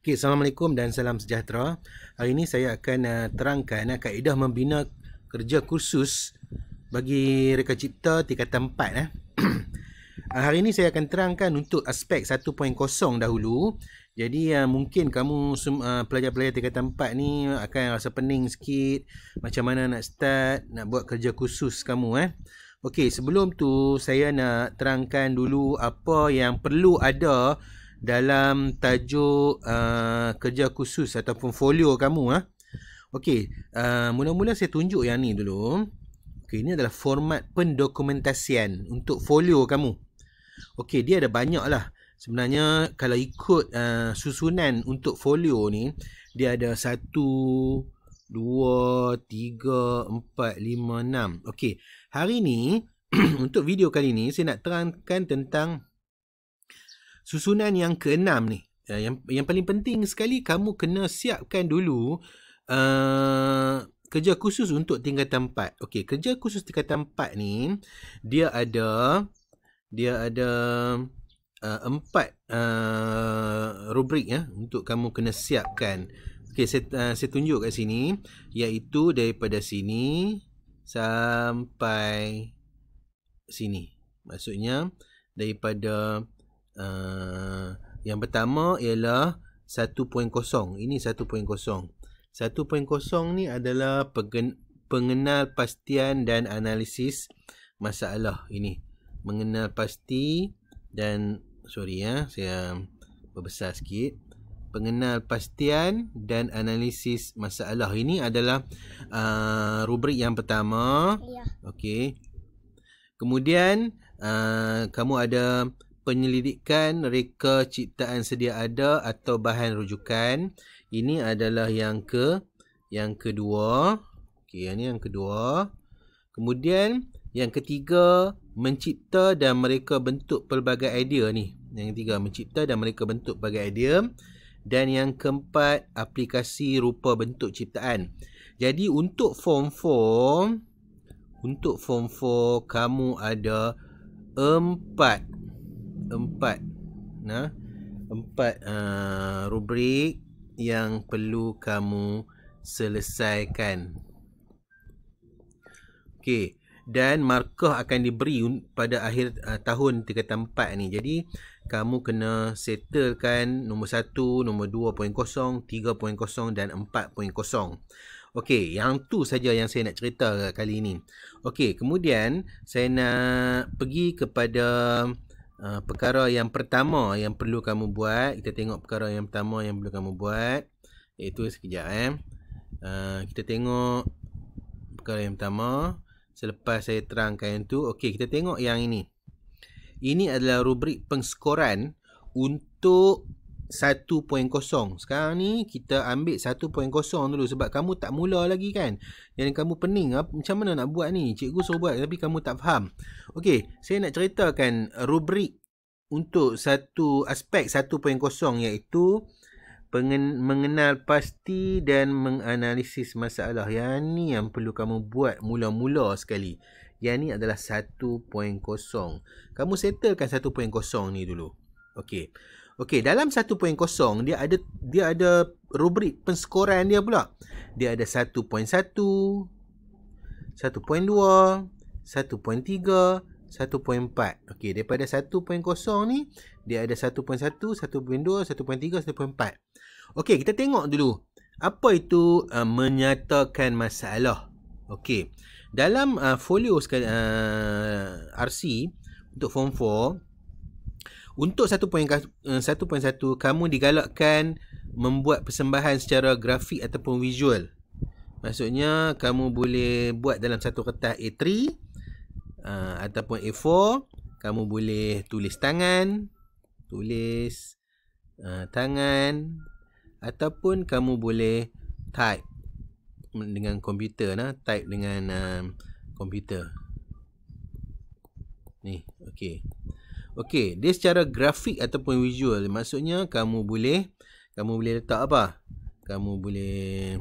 Okey, Assalamualaikum dan salam sejahtera. Hari ini saya akan terangkan kaedah membina kerja kursus bagi reka cipta tingkatan 4. Hari ini saya akan terangkan untuk aspek 1.0 dahulu. Jadi mungkin kamu pelajar-pelajar tingkatan 4 ni akan rasa pening sikit macam mana nak start, nak buat kerja kursus kamu. Okey, sebelum tu saya nak terangkan dulu apa yang perlu ada dalam tajuk kerja khusus ataupun folio kamu. Okey, mula-mula saya tunjuk yang ni dulu. Okey, ini adalah format pendokumentasian untuk folio kamu. Okey, dia ada banyak lah. Sebenarnya kalau ikut susunan untuk folio ni, dia ada 1, 2, 3, 4, 5, 6. Okey, hari ni untuk video kali ni saya nak terangkan tentang susunan yang ke-6 ni. Yang paling penting sekali, kamu kena siapkan dulu kerja khusus untuk tingkatan 4. Okey, kerja khusus tingkatan 4 ni dia ada 4 rubrik untuk kamu kena siapkan. Okey, saya tunjuk kat sini, iaitu daripada sini sampai sini. Maksudnya daripada yang pertama ialah 1.0. Ini 1.0. 1.0 ni adalah pengenal pastian dan analisis masalah. Ini mengenal pasti dan saya berbesar sikit. Pengenal pastian dan analisis masalah. Ini adalah rubrik yang pertama. Okey. Kemudian kamu ada penyelidikan reka ciptaan sedia ada atau bahan rujukan. Ini adalah yang kedua. Okey, ini yang kedua. Kemudian yang ketiga, mencipta dan mereka bentuk pelbagai idea ni. Yang ketiga, mencipta dan mereka bentuk pelbagai idea. Dan yang keempat, aplikasi rupa bentuk ciptaan. Jadi untuk form 4 kamu ada 4 rubrik yang perlu kamu selesaikan. Okey, dan markah akan diberi pada akhir tahun tingkatan 4 ni. Jadi kamu kena settlekan nombor 1, nombor 2.0, 3.0 dan 4.0. Okey, yang tu saja yang saya nak cerita kali ini. Okey, kemudian saya nak pergi kepada perkara yang pertama yang perlu kamu buat. Kita tengok perkara yang pertama yang perlu kamu buat, iaitu sekejap kita tengok perkara yang pertama selepas saya terangkan yang tu. Okey, kita tengok yang ini. Ini adalah rubrik pengskoran untuk 1.0. Sekarang ni kita ambil 1.0 dulu sebab kamu tak mula lagi kan. Yang kamu pening macam mana nak buat ni. Cikgu suruh buat tapi kamu tak faham. Okey, saya nak ceritakan rubrik untuk satu aspek 1.0, iaitu mengenal pasti dan menganalisis masalah. Yang ni yang perlu kamu buat mula-mula sekali. Yang ni adalah 1.0. Kamu settlekan 1.0 ni dulu. Okey. Okey, dalam 1.0 dia ada rubrik penskoran dia pula. Dia ada 1.1, 1.2, 1.3, 1.4. Okey, daripada 1.0 ni dia ada 1.1, 1.2, 1.3, 1.4. Okey, kita tengok dulu apa itu menyatakan masalah. Okey, dalam folio RC untuk form 4, untuk 1.1 kamu digalakkan membuat persembahan secara grafik ataupun visual. Maksudnya kamu boleh buat dalam satu kertas A3 ataupun A4. Kamu boleh tulis tangan, ataupun kamu boleh type dengan komputer. Type dengan komputer. Ni, okey. Okey, dia secara grafik ataupun visual. Maksudnya kamu boleh letak apa? Kamu boleh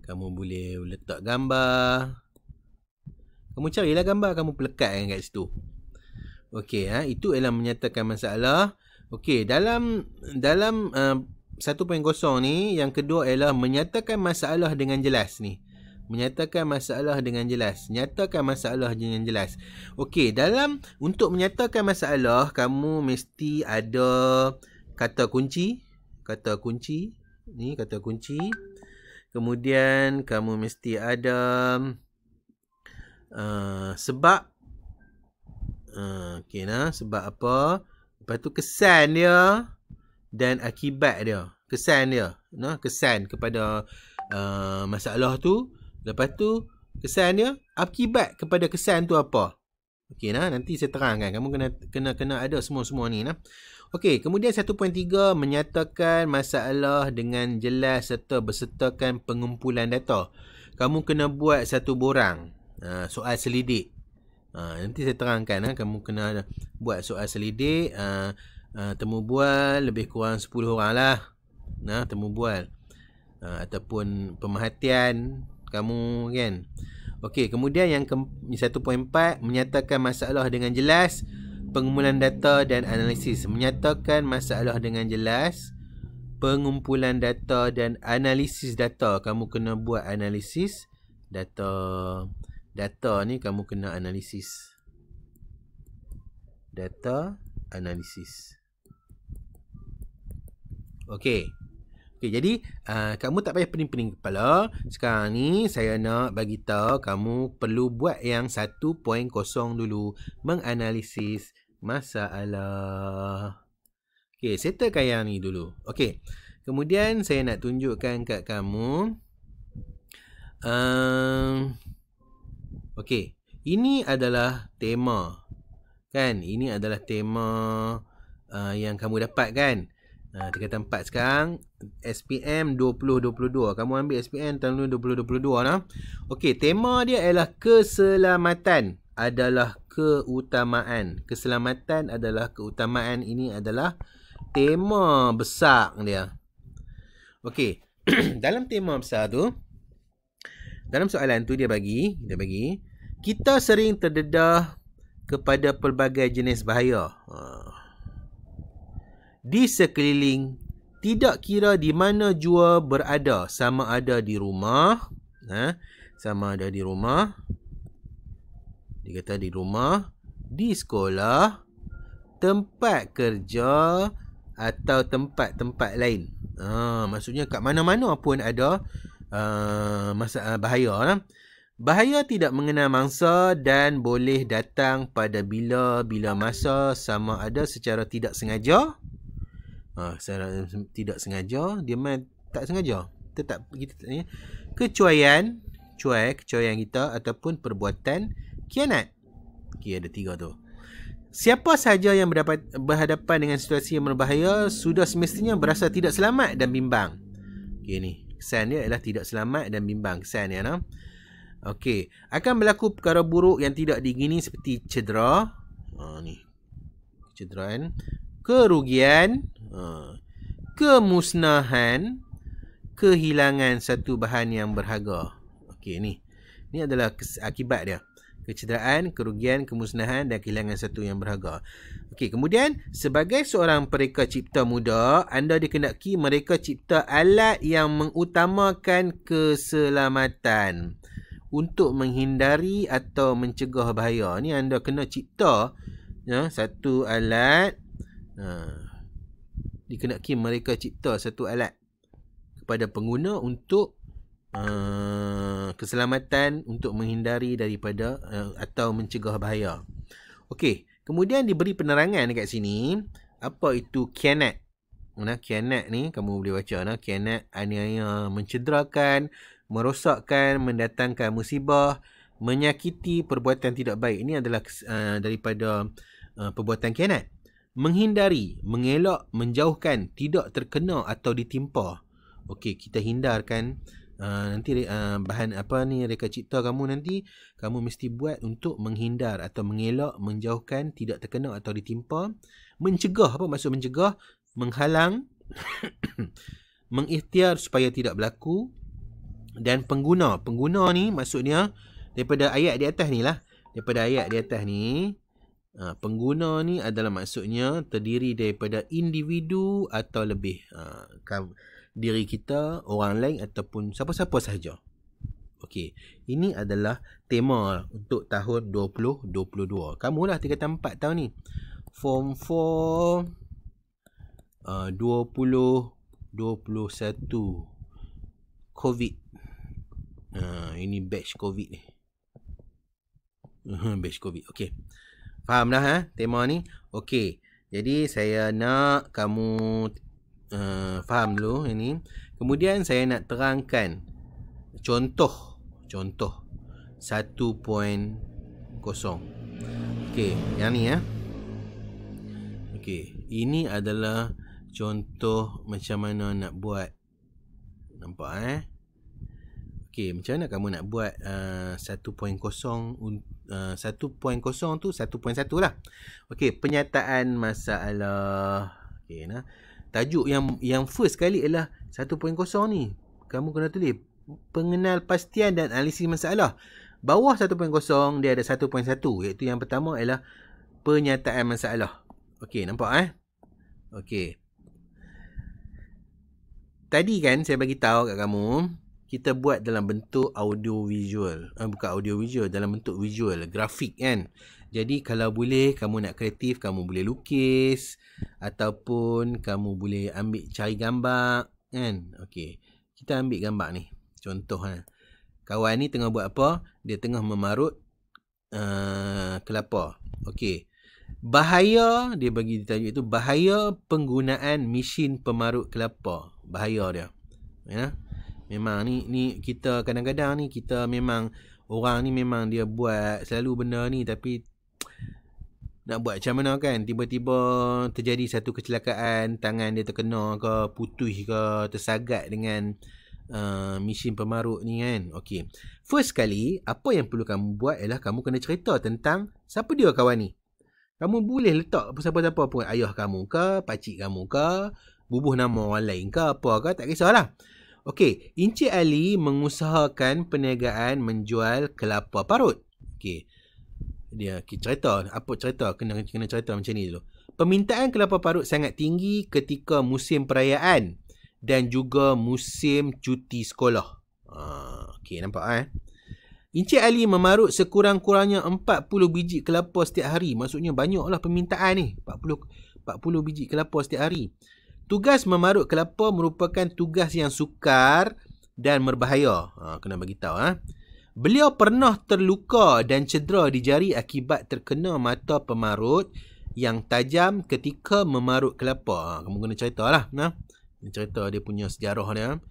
kamu boleh letak gambar. Kamu carilah gambar, kamu pelekatkan kat situ. Okey, itu ialah menyatakan masalah. Okey, dalam 1.0 ni yang kedua ialah menyatakan masalah dengan jelas ni. Menyatakan masalah dengan jelas. Nyatakan masalah dengan jelas. Okey, untuk menyatakan masalah, kamu mesti ada kata kunci. Kata kunci. Ni kata kunci. Kemudian kamu mesti ada sebab. Okey nah, sebab apa? Lepas tu kesan dia dan akibat dia. Kesan dia. Nah, kesan kepada masalah tu. Lepas tu kesan dia, akibat kepada kesan tu apa? Okey nah, nanti saya terangkan. Kamu kena ada semua ni nah. Okey, kemudian 1.3 menyatakan masalah dengan jelas serta bersertakan pengumpulan data. Kamu kena buat satu borang soal selidik. Nanti saya terangkan kamu kena buat soal selidik, temu bual lebih kurang 10 orang lah. Nah, temu bual ataupun pemerhatian kamu kan. Okey, kemudian yang 1.4 menyatakan masalah dengan jelas, pengumpulan data dan analisis. Menyatakan masalah dengan jelas, pengumpulan data dan analisis data. Kamu kena buat analisis data. Data ni kamu kena analisis. Data analisis. Okey. Okey, jadi kamu tak payah pening-pening kepala. Sekarang ni saya nak bagi tahu kamu perlu buat yang 1.0 dulu, menganalisis masalah. Okey, settlekan yang ni dulu. Okey. Kemudian saya nak tunjukkan kat kamu okey, ini adalah tema. Kan? Ini adalah tema yang kamu dapat kan? Tingkatan 4 sekarang, SPM 2022. Kamu ambil SPM tahun 2022 nah. Okey, tema dia ialah keselamatan adalah keutamaan. Keselamatan adalah keutamaan. Ini adalah tema besar dia. Okey, dalam tema besar tu, dalam soalan tu dia bagi kita sering terdedah kepada pelbagai jenis bahaya di sekeliling, tidak kira di mana jua berada, sama ada di rumah, sama ada di rumah, dia kata di rumah, di sekolah, tempat kerja atau tempat-tempat lain. Maksudnya kat mana-mana pun ada bahaya. Bahaya tidak mengenal mangsa dan boleh datang pada bila-bila masa, sama ada secara tidak sengaja, secara tidak sengaja, dia memang tak sengaja, tetap kita kecuaian kita ataupun perbuatan khianat. Okey, ada 3 tu. Siapa sahaja yang berhadapan dengan situasi yang berbahaya sudah semestinya berasa tidak selamat dan bimbang. Okey, ni kesan dia ialah tidak selamat dan bimbang, kesan dia nah. Okey, akan berlaku perkara buruk yang tidak diingini seperti cedera, ni kecederaan, kerugian, kemusnahan, kehilangan satu bahan yang berharga. Okey, ni adalah akibat dia. Kecederaan, kerugian, kemusnahan dan kehilangan satu yang berharga. Okey, kemudian sebagai seorang pereka cipta muda, anda dikehendaki mereka cipta alat yang mengutamakan keselamatan untuk menghindari atau mencegah bahaya. Ni anda kena cipta satu alat. Dikehendaki mereka cipta satu alat kepada pengguna untuk keselamatan, untuk menghindari daripada atau mencegah bahaya. Okey, kemudian diberi penerangan dekat sini apa itu khianat. Khianat ni kamu boleh baca khianat, aniaya, mencederakan, merosakkan, mendatangkan musibah, menyakiti, perbuatan tidak baik. Ini adalah daripada perbuatan khianat. Menghindari, mengelak, menjauhkan, tidak terkena atau ditimpa. Okey, kita hindarkan. Nanti bahan apa ni reka cipta kamu nanti kamu mesti buat untuk menghindar atau mengelak, menjauhkan, tidak terkena atau ditimpa. Mencegah, apa maksud mencegah? Menghalang, mengikhtiar supaya tidak berlaku. Dan pengguna ni maksudnya daripada ayat di atas ni lah. Daripada ayat di atas ni Pengguna ni adalah maksudnya terdiri daripada individu atau lebih. Diri kita, orang lain ataupun siapa-siapa sahaja. Okey, ini adalah tema untuk tahun 2022. Kamulah tingkatan 4 tahun ni. Form 4 2021 COVID. Ini batch COVID ni. Batch COVID. Okey. Faham dah tema ni? Okey. Jadi saya nak kamu faham dulu ini. Kemudian saya nak terangkan contoh 1.0. Okey, yang ni Okey, ini adalah contoh macam mana nak buat. Nampak Okey, macam mana kamu nak buat 1.0 1.0 tu 1.1 lah. Okey, penyataan masalah. Okey, tajuk yang first kali ialah 1.0 ni. Kamu kena tulis pengenalpastian dan analisis masalah. Bawah 1.0 dia ada 1.1, iaitu yang pertama ialah penyataan masalah. Okey, nampak Okey. Tadi kan saya bagi tahu kat kamu, kita buat dalam bentuk audio visual. Bukan audio visual, dalam bentuk visual, grafik kan. Jadi kalau boleh kamu nak kreatif, kamu boleh lukis ataupun kamu boleh ambil cari gambar kan. Okey. Kita ambil gambar ni. Contoh kawan ni tengah buat apa? Dia tengah memarut kelapa. Okey. Bahaya, dia bagi tajuk itu bahaya penggunaan mesin pemarut kelapa. Bahaya dia. Memang ni kita kadang-kadang ni kita memang orang ni memang dia buat selalu benda ni, tapi nak buat macam mana kan, tiba-tiba terjadi satu kecelakaan, tangan dia terkena ke, putus ke, tersagat dengan mesin pemarut ni kan. Okey. First kali, apa yang perlu kamu buat ialah kamu kena cerita tentang siapa dia kawan ni. Kamu boleh letak siapa-siapa pun, ayah kamu ke, pakcik kamu ke, bubuh nama orang lain ke, apa ke, tak kisahlah. Okey, Encik Ali mengusahakan perniagaan menjual kelapa parut. Okey. Dia cerita, apa cerita? Kena cerita macam ni dulu. Permintaan kelapa parut sangat tinggi ketika musim perayaan dan juga musim cuti sekolah. Okey, nampak Encik Ali memarut sekurang-kurangnya 40 biji kelapa setiap hari. Maksudnya banyaklah permintaan ni. 40 biji kelapa setiap hari. Tugas memarut kelapa merupakan tugas yang sukar dan berbahaya. Kena bagi tahu. Beliau pernah terluka dan cedera di jari akibat terkena mata pemarut yang tajam ketika memarut kelapa. Kamu kena ceritalah. Cerita dia punya sejarah dia.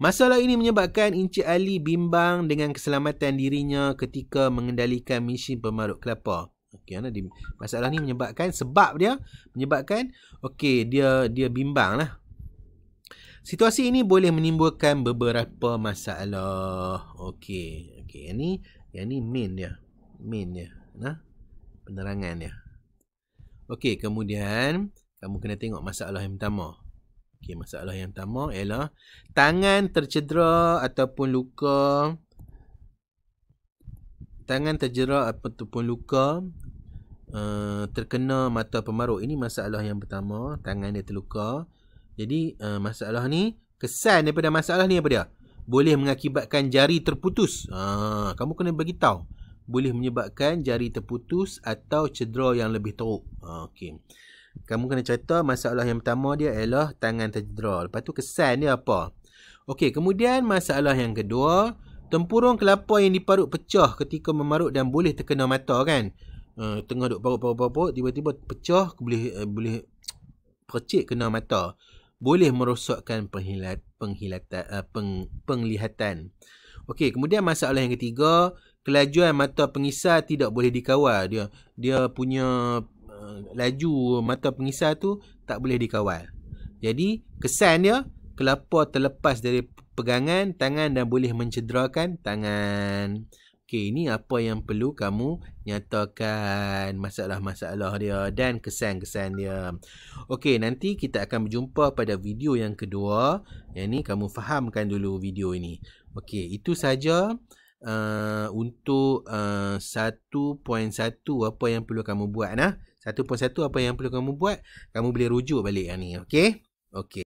Masalah ini menyebabkan Encik Ali bimbang dengan keselamatan dirinya ketika mengendalikan mesin pemarut kelapa. Okey, masalah ni menyebabkan dia bimbang lah. Situasi ini boleh menimbulkan beberapa masalah. Okey, yang ni main dia. Penerangan dia. Okey, kemudian kamu kena tengok masalah yang pertama. Okey, masalah yang pertama ialah tangan tercedera ataupun luka. Terkena mata pemarut. Ini masalah yang pertama. Tangan dia terluka. Jadi masalah ni, kesan daripada masalah ni apa dia? Boleh mengakibatkan jari terputus. Kamu kena bagi tahu. Boleh menyebabkan jari terputus atau cedera yang lebih teruk. Okey. Kamu kena cerita masalah yang pertama dia ialah tangan tercedera. Lepas tu kesan dia apa? Okey, kemudian masalah yang kedua, tempurung kelapa yang diparut pecah ketika memarut dan boleh terkena mata kan. Tengah duk parut, tiba-tiba pecah, boleh percik kena mata. Boleh merosakkan penglihatan. Okey, kemudian masalah yang ketiga, kelajuan mata pengisar tidak boleh dikawal. Dia punya laju mata pengisar tu tak boleh dikawal. Jadi kesan dia, kelapa terlepas dari pegangan tangan dan boleh mencederakan tangan. Okey, ini apa yang perlu kamu nyatakan, masalah-masalah dia dan kesan-kesan dia. Okey, nanti kita akan berjumpa pada video yang kedua. Yang ni kamu fahamkan dulu video ini. Okey, itu saja untuk 1.1 apa yang perlu kamu buat. 1.1 apa yang perlu kamu buat, kamu boleh rujuk balik yang ni. Okey? Okey.